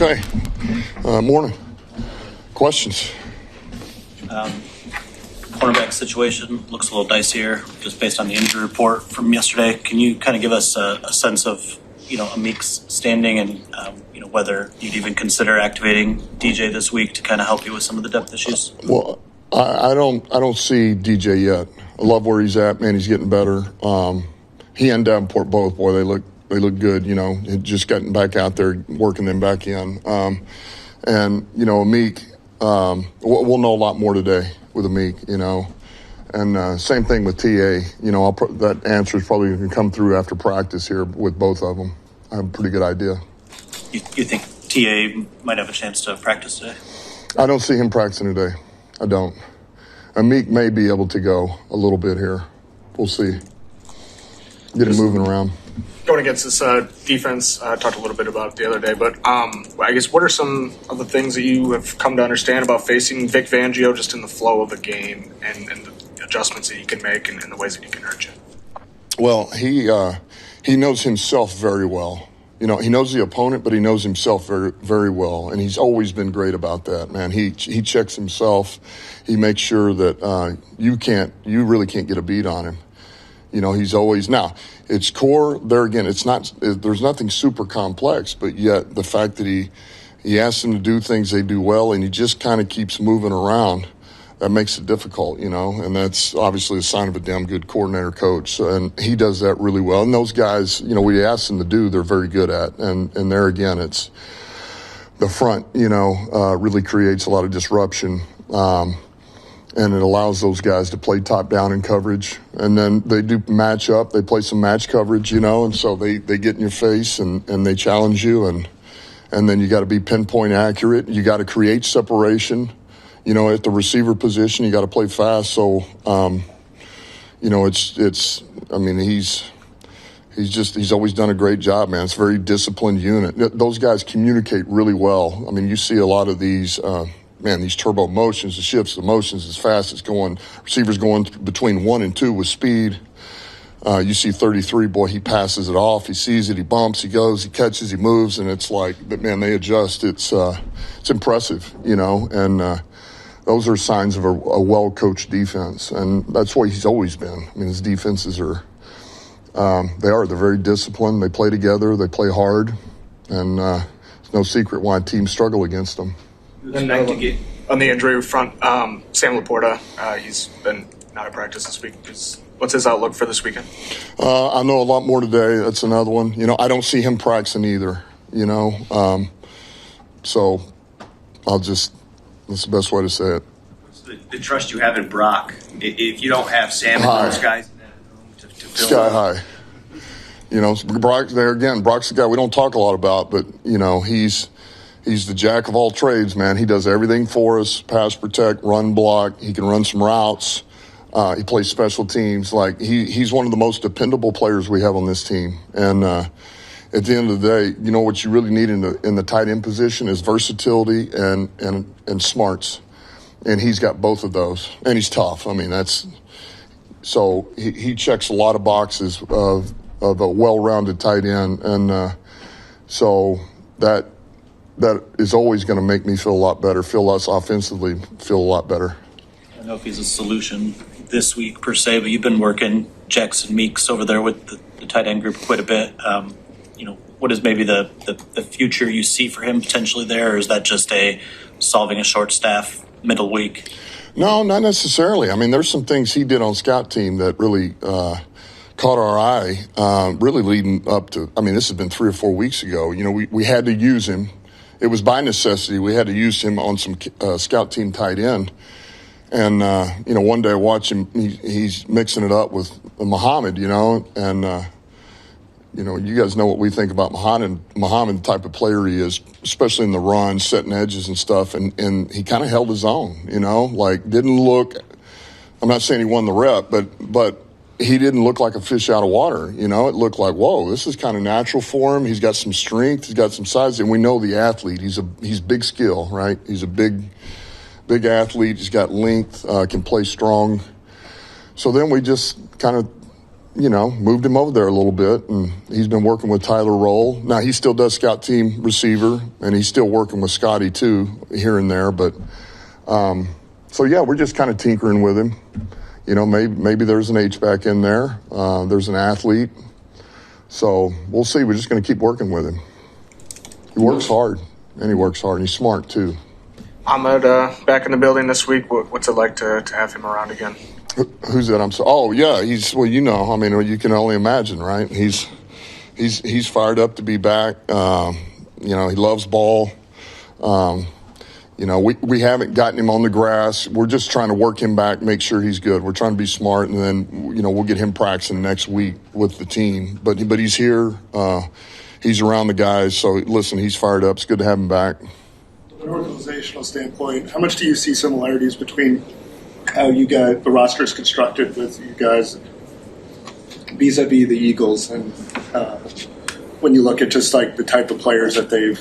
Okay. Morning. Questions? Cornerback situation looks a little dicier just based on the injury report from yesterday. Can you kind of give us a sense of, Amik's standing and, whether you'd even consider activating DJ this week to kind of help you with some of the depth issues? Well, I don't see DJ yet. I love where he's at, man. He's getting better. He and Davenport both, boy, they look good, just getting back out there, working them back in. Amik, we'll know a lot more today with Amik, And same thing with TA. That answer is probably going to come through after practice here with both of them. I have a pretty good idea. You think TA might have a chance to practice today? I don't see him practicing today. I don't. Amik may be able to go a little bit here. We'll see. Get him moving around. Going against this defense, I talked a little bit about it the other day, but I guess what are some of the things that you have come to understand about facing Vic Fangio just in the flow of the game and the adjustments that he can make and the ways that he can hurt you? Well, he knows himself very well. He knows the opponent, but he knows himself very, very well, and he's always been great about that, man. He checks himself. He makes sure that you really can't get a beat on him. He's always now. It's core there again. It's not. There's nothing super complex, but yet the fact that he asks them to do things they do well, and he just kind of keeps moving around. That makes it difficult, and that's obviously a sign of a damn good coordinator coach. So, and he does that really well. And those guys, we ask them to do, they're very good at. And there again, it's the front, really creates a lot of disruption. And it allows those guys to play top down in coverage. And then they do match up. They play some match coverage, and so they get in your face and they challenge you. And then you got to be pinpoint accurate. You got to create separation. At the receiver position, you got to play fast. So, he's always done a great job, man. It's a very disciplined unit. Those guys communicate really well. I mean, you see a lot of these, these turbo motions, the shifts, the motions as fast as going, receivers going between 1 and 2 with speed. You see 33, boy, he passes it off. He sees it, he bumps, he goes, he catches, he moves, and it's like, but man, they adjust. It's impressive, and those are signs of a well-coached defense, and that's what he's always been. I mean, his defenses are they're very disciplined. They play together, they play hard, and it's no secret why teams struggle against them. And on the injury front, Sam Laporta, he's been not at practice this week. What's his outlook for this weekend? I know a lot more today. That's another one. I don't see him practicing either, so that's the best way to say it. The trust you have in Brock. If you don't have Sam and those guys in that room to fill sky high. Brock there again. Brock's the guy we don't talk a lot about, but he's the jack of all trades, man. He does everything for us: pass protect, run block. He can run some routes. He plays special teams. Like he's one of the most dependable players we have on this team. And at the end of the day, what you really need in the tight end position is versatility and smarts. And he's got both of those. And he's tough. I mean, so he checks a lot of boxes of a well-rounded tight end. And so that is always going to make me feel a lot better, feel us offensively, feel a lot better. I don't know if he's a solution this week per se, but you've been working Jackson Meeks over there with the tight end group quite a bit. What is maybe the future you see for him potentially there, or is that just solving a short staff middle week? No, not necessarily. I mean, there's some things he did on scout team that really caught our eye, really leading up to, this has been 3 or 4 weeks ago. We had to use him. It was by necessity. We had to use him on some scout team tight end. And, one day I watch him, he's mixing it up with Muhammad, and, you guys know what we think about Muhammad, the type of player he is, especially in the run, setting edges and stuff. And he kind of held his own, didn't look, I'm not saying he won the rep, but he didn't look like a fish out of water. It looked like, whoa, this is kind of natural for him. He's got some strength. He's got some size. And we know the athlete. He's big skill, right? He's a big athlete. He's got length, can play strong. So then we just kind of, moved him over there a little bit, and he's been working with Tyler Roll. Now, he still does scout team receiver, and he's still working with Scotty, too, here and there. But, we're just kind of tinkering with him. Maybe there's an H-back in there. There's an athlete. So we'll see. We're just going to keep working with him. He works hard, and he works hard, and he's smart, too. Ahmed, back in the building this week. What's it like to have him around again? Who's that? I'm sorry. Oh, yeah. You can only imagine, right? He's fired up to be back. He loves ball. We haven't gotten him on the grass. We're just trying to work him back, make sure he's good. We're trying to be smart, and then, we'll get him practicing next week with the team. But he's here. He's around the guys. So, listen, he's fired up. It's good to have him back. From an organizational standpoint, how much do you see similarities between how you guys, the roster is constructed with you guys vis-a-vis the Eagles, and when you look at just like the type of players that they've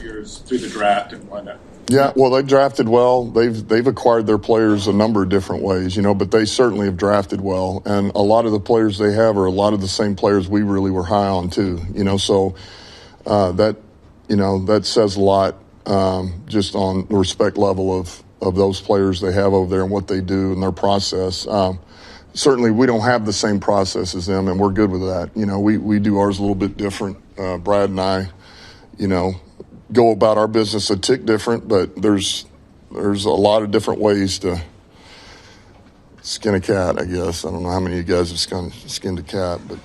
years through the draft and whatnot? Yeah, well, they drafted well. They've acquired their players a number of different ways, but they certainly have drafted well. And a lot of the players they have are a lot of the same players we really were high on too. So that says a lot just on the respect level of those players they have over there and what they do and their process. Certainly, we don't have the same process as them, and we're good with that. We do ours a little bit different. Brad and I, go about our business a tick different, but there's a lot of different ways to skin a cat, I guess. I don't know how many of you guys have skinned a cat, but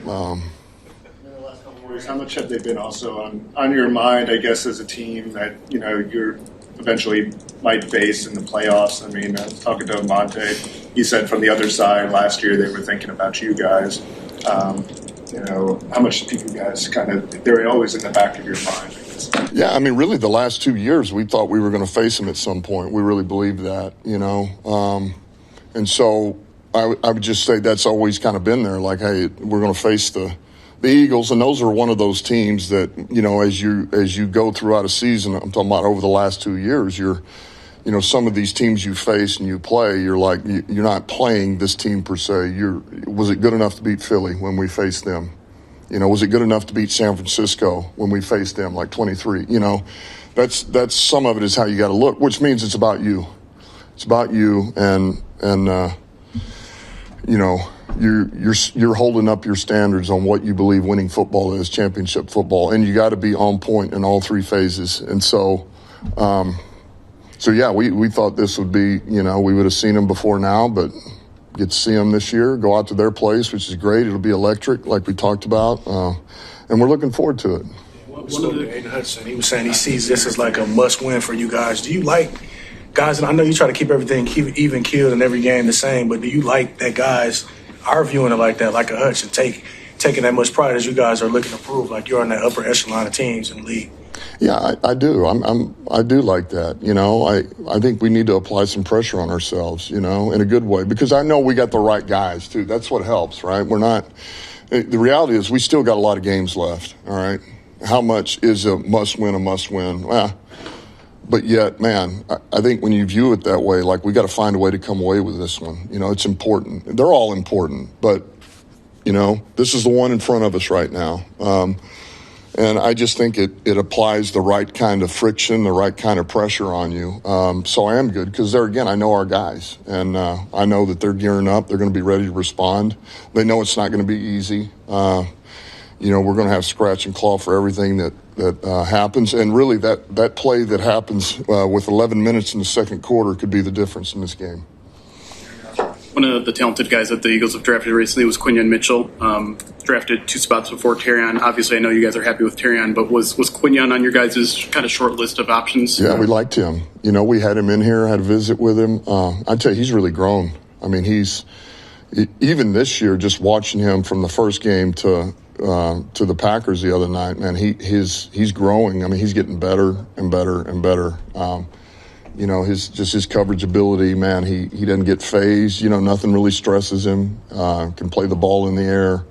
In the last couple of years, how much have they been also on your mind, I guess, as a team that you're eventually might face in the playoffs? I mean, talking to Monte, he said from the other side last year they were thinking about you guys. How much do you guys they're always in the back of your mind, I guess? Yeah, I mean, really the last 2 years we thought we were going to face them at some point. We really believed that, and so I would just say that's always kind of been there. Like, hey, we're going to face the Eagles, and those are one of those teams that, as you go throughout a season, I'm talking about over the last 2 years, some of these teams you face and you play, you're like, you're not playing this team per se. Was it good enough to beat Philly when we faced them? Was it good enough to beat San Francisco when we faced them, like 23? That's some of it is how you got to look, which means it's about you. It's about you, and you're holding up your standards on what you believe winning football is, championship football, and you got to be on point in all three phases. And so, we thought this would be, we would have seen them before now, but get to see them this year, go out to their place, which is great. It'll be electric, like we talked about, and we're looking forward to it. One of the Aiden Hudson, he was saying he sees this as like a must-win for you guys. Do you like guys, and I know you try to keep everything even keeled in every game the same, but do you like that guys are viewing it like that, like a Hudson, taking that much pride as you guys are looking to prove like you're in that upper echelon of teams in the league? Yeah, I do. I do like that. I think we need to apply some pressure on ourselves, in a good way, because I know we got the right guys too. That's what helps, right? The reality is we still got a lot of games left. All right. How much is a must win? But yet, man, I think when you view it that way, like we got to find a way to come away with this one. It's important. They're all important, but this is the one in front of us right now. And I just think it applies the right kind of friction, the right kind of pressure on you. So I am good because I know our guys, and I know that they're gearing up. They're going to be ready to respond. They know it's not going to be easy. We're going to have scratch and claw for everything that happens. And really that play that happens with 11 minutes in the second quarter could be the difference in this game. One of the talented guys that the Eagles have drafted recently was Quinyon Mitchell, drafted 2 spots before Terrion. Obviously, I know you guys are happy with Terrion, but was Quinyon on your guys' kind of short list of options? Yeah, we liked him. We had him in here, had a visit with him. I'd tell you, he's really grown. I mean, even this year, just watching him from the first game to the Packers the other night, man, he's growing. I mean, he's getting better and better and better. His coverage ability, man, he doesn't get phased. Nothing really stresses him. Can play the ball in the air.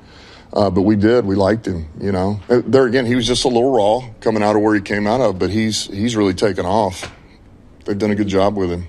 But we liked him, There again, he was just a little raw coming out of where he came out of, but he's really taken off. They've done a good job with him.